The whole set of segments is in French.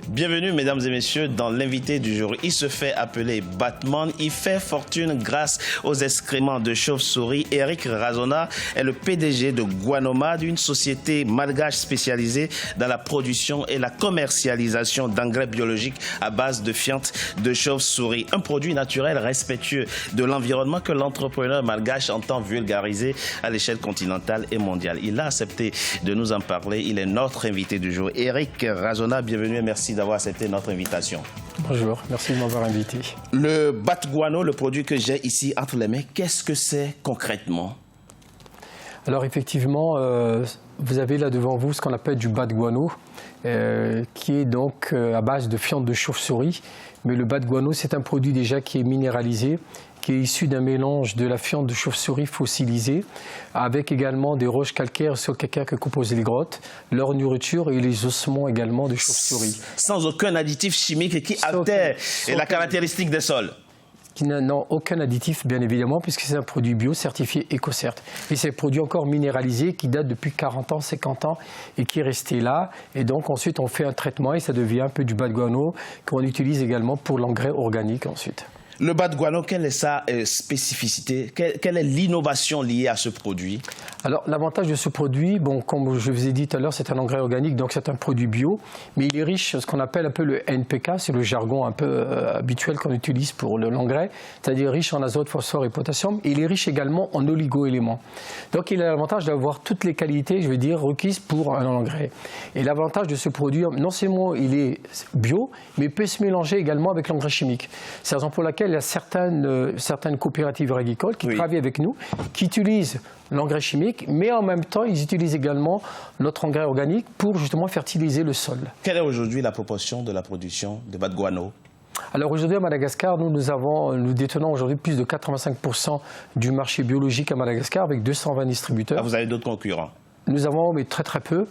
Bienvenue mesdames et messieurs dans l'invité du jour. Il se fait appeler Batman, il fait fortune grâce aux excréments de chauve-souris. Eric Razona est le PDG de Guanomad, une société malgache spécialisée dans la production et la commercialisation d'engrais biologiques à base de fientes de chauve-souris. Un produit naturel respectueux de l'environnement que l'entrepreneur malgache entend vulgariser à l'échelle continentale et mondiale. Il a accepté de nous en parler. Il est notre invité du jour. Eric Razona, bienvenue et merci d'avoir accepté notre invitation. Bonjour, merci de m'avoir invité. Le bat guano, le produit que j'ai ici entre les mains, qu'est-ce que c'est concrètement? Alors effectivement, vous avez là devant vous ce qu'on appelle du bat guano, qui est donc à base de fientes de chauve-souris. Mais le bat guano, c'est un produit déjà qui est minéralisé, qui est issu d'un mélange de la fiente de chauve-souris fossilisée, avec également des roches calcaires sur lesquelles que composent les grottes, leur nourriture et les ossements également de chauve-souris. Sans aucun additif chimique qui altère la caractéristique des sols. Qui n'ont aucun additif, bien évidemment, puisque c'est un produit bio certifié EcoCert. Et c'est un produit encore minéralisé qui date depuis 40 ans, 50 ans et qui est resté là. Et donc ensuite, on fait un traitement et ça devient un peu du bat guano qu'on utilise également pour l'engrais organique ensuite. Le bat guano, quelle est sa spécificité? Quelle est l'innovation liée à ce produit? Alors, l'avantage de ce produit, bon, comme je vous ai dit tout à l'heure, c'est un engrais organique, donc c'est un produit bio, mais il est riche, ce qu'on appelle un peu le NPK, c'est le jargon un peu habituel qu'on utilise pour l'engrais, c'est-à-dire riche en azote, phosphore et potassium. Et il est riche également en oligo-éléments. Donc, il a l'avantage d'avoir toutes les qualités, je veux dire, requises pour un engrais. Et l'avantage de ce produit, non seulement il est bio, mais il peut se mélanger également avec l'engrais chimique. C'est la raison pour laquelle il y a certaines coopératives agricoles qui travaillent avec nous, qui utilisent l'engrais chimique, mais en même temps, ils utilisent également notre engrais organique pour justement fertiliser le sol. Quelle est aujourd'hui la proportion de la production de bat guano? Alors aujourd'hui à Madagascar, nous détenons aujourd'hui plus de 85% du marché biologique à Madagascar avec 220 distributeurs. Ah, vous avez d'autres concurrents? Nous avons, mais très peu.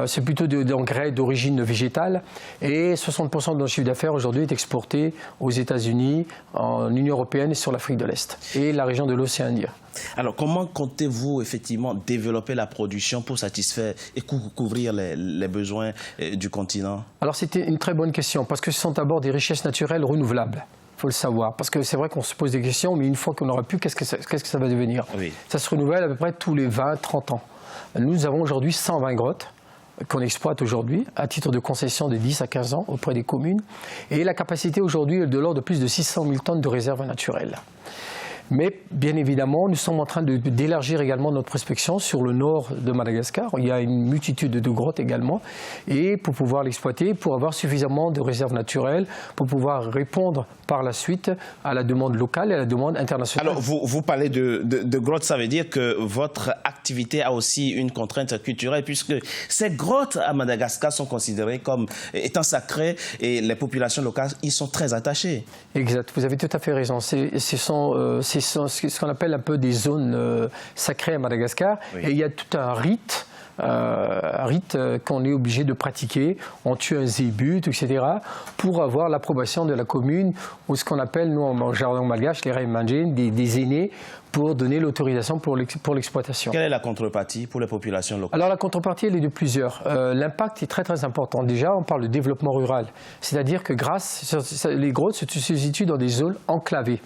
C'est plutôt d'engrais d'origine végétale. Et 60% de notre chiffre d'affaires aujourd'hui est exporté aux États-Unis, en Union européenne et sur l'Afrique de l'Est et la région de l'océan Indien. Alors, comment comptez-vous effectivement développer la production pour satisfaire et couvrir les besoins du continent? Alors, c'était une très bonne question parce que ce sont d'abord des richesses naturelles renouvelables. Il faut le savoir, parce que c'est vrai qu'on se pose des questions, mais une fois qu'on aura pu, qu'est-ce que ça va devenir? Ça se renouvelle à peu près tous les 20-30 ans. Nous avons aujourd'hui 120 grottes qu'on exploite aujourd'hui à titre de concession de 10 à 15 ans auprès des communes. Et la capacité aujourd'hui est de l'ordre de plus de 600 000 tonnes de réserves naturelles. Mais bien évidemment, nous sommes en train d'élargir également notre prospection sur le nord de Madagascar. Il y a une multitude de grottes également. Et pour pouvoir l'exploiter, pour avoir suffisamment de réserves naturelles, pour pouvoir répondre par la suite à la demande locale et à la demande internationale. Alors, vous parlez de grottes, ça veut dire que votre activité a aussi une contrainte culturelle, puisque ces grottes à Madagascar sont considérées comme étant sacrées et les populations locales y sont très attachées. Exact, vous avez tout à fait raison. C'est ce qu'on appelle un peu des zones sacrées à Madagascar. Oui. Et il y a tout un rite qu'on est obligé de pratiquer. On tue un zébut, etc. pour avoir l'approbation de la commune ou ce qu'on appelle, nous en jargon malgache, les Raimandjin, des aînés, pour donner l'autorisation pour l'exploitation. Quelle est la contrepartie pour les populations locales? Alors la contrepartie, elle est de plusieurs. L'impact est très important. Déjà, on parle de développement rural. C'est-à-dire que les grottes se situent dans des zones enclavées.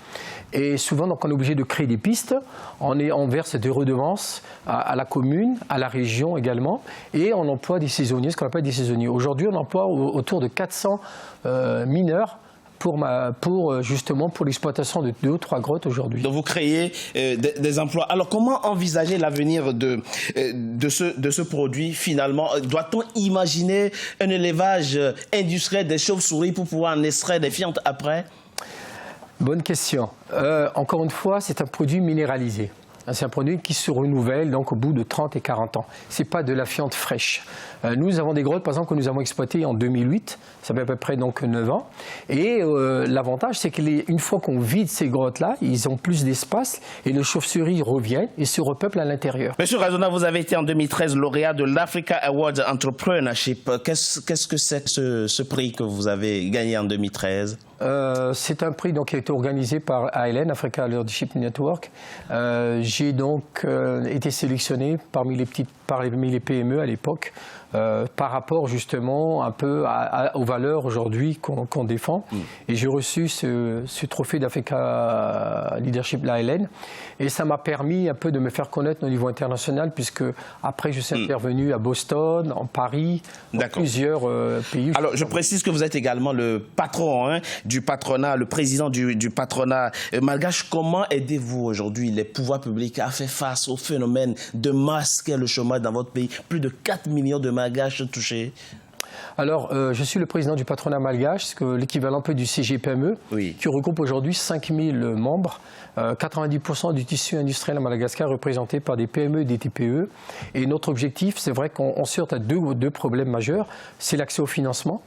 Et souvent, donc, on est obligé de créer des pistes. On verse des redevances à la commune, à la région également. Et on emploie des saisonniers, ce qu'on appelle des saisonniers. Aujourd'hui, on emploie autour de 400 mineurs justement pour l'exploitation de 2 ou 3 grottes aujourd'hui. Donc vous créez des emplois. Alors comment envisager l'avenir de ce produit finalement? Doit-on imaginer un élevage industriel des chauves-souris pour pouvoir en extraire des fientes après? Bonne question. Encore une fois, c'est un produit minéralisé. C'est un produit qui se renouvelle donc au bout de 30 et 40 ans. Ce n'est pas de la fiente fraîche. Nous avons des grottes, par exemple, que nous avons exploitées en 2008. Ça fait à peu près donc 9 ans. Et l'avantage, c'est qu'une fois qu'on vide ces grottes-là, ils ont plus d'espace et les chauves-souris reviennent et se repeuplent à l'intérieur. Monsieur Razona, vous avez été en 2013 lauréat de l'Africa Award Entrepreneurship. Qu'est-ce que c'est ce prix que vous avez gagné en 2013? C'est un prix donc, qui a été organisé par ALN, Africa Leadership Network. J'ai donc été sélectionné parmi les PME à l'époque par rapport justement un peu aux valeurs aujourd'hui qu'on défend. Et j'ai reçu ce trophée d'Africa Leadership l'ALN et ça m'a permis un peu de me faire connaître au niveau international puisque après je suis intervenu à Boston, en Paris, dans plusieurs pays. Alors je précise que vous êtes également le patron du patronat, le président du patronat malgache. Comment aidez-vous aujourd'hui les pouvoirs publics à faire face au phénomène de masse qu'est le chômage dans votre pays? Plus de 4 millions de malgaches touchés. Alors, je suis le président du patronat malgache, l'équivalent un peu du CGPME, qui regroupe aujourd'hui 5000 membres. 90% du tissu industriel à Madagascar est représenté par des PME et des TPE. Et notre objectif, c'est vrai qu'on surte à deux problèmes majeurs. C'est l'accès au financement,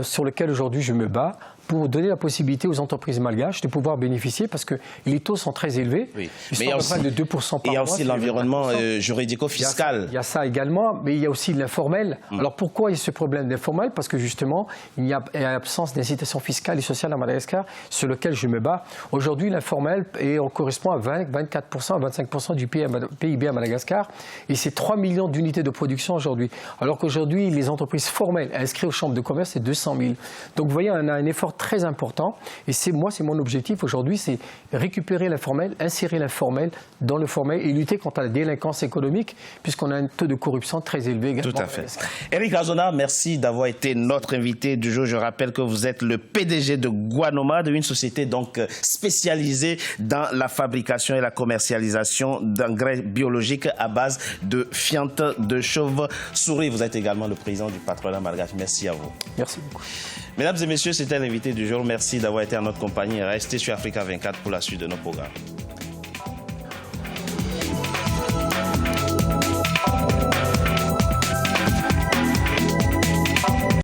sur lequel aujourd'hui je me bats, pour donner la possibilité aux entreprises malgaches de pouvoir bénéficier parce que les taux sont très élevés. Oui. Ils sont à peu près de 2% par mois. Il y a aussi l'environnement juridico-fiscal. Il y a ça également, mais il y a aussi l'informel. Alors pourquoi il y a ce problème d'informel? Parce que justement, il y a l'absence d'incitation fiscale et sociale à Madagascar sur lequel je me bats. Aujourd'hui, l'informel correspond à 24% à 25% du PIB à Madagascar et c'est 3 millions d'unités de production aujourd'hui. Alors qu'aujourd'hui, les entreprises formelles inscrites aux chambres de commerce, c'est 200 000. Donc vous voyez, on a un effort très important et c'est mon objectif aujourd'hui, c'est récupérer l'informel, insérer l'informel dans le formel et lutter contre la délinquance économique puisqu'on a un taux de corruption très élevé également. Tout à fait. Eric Razona, merci d'avoir été notre invité du jour. Je rappelle que vous êtes le PDG de Guanoma, une société donc spécialisée dans la fabrication et la commercialisation d'engrais biologiques à base de fientes de chauve-souris. Vous êtes également le président du patronat malgache. Merci à vous. Merci beaucoup. Mesdames et messieurs, c'était l'invité du jour. Merci d'avoir été en notre compagnie. Restez sur Africa 24 pour la suite de nos programmes.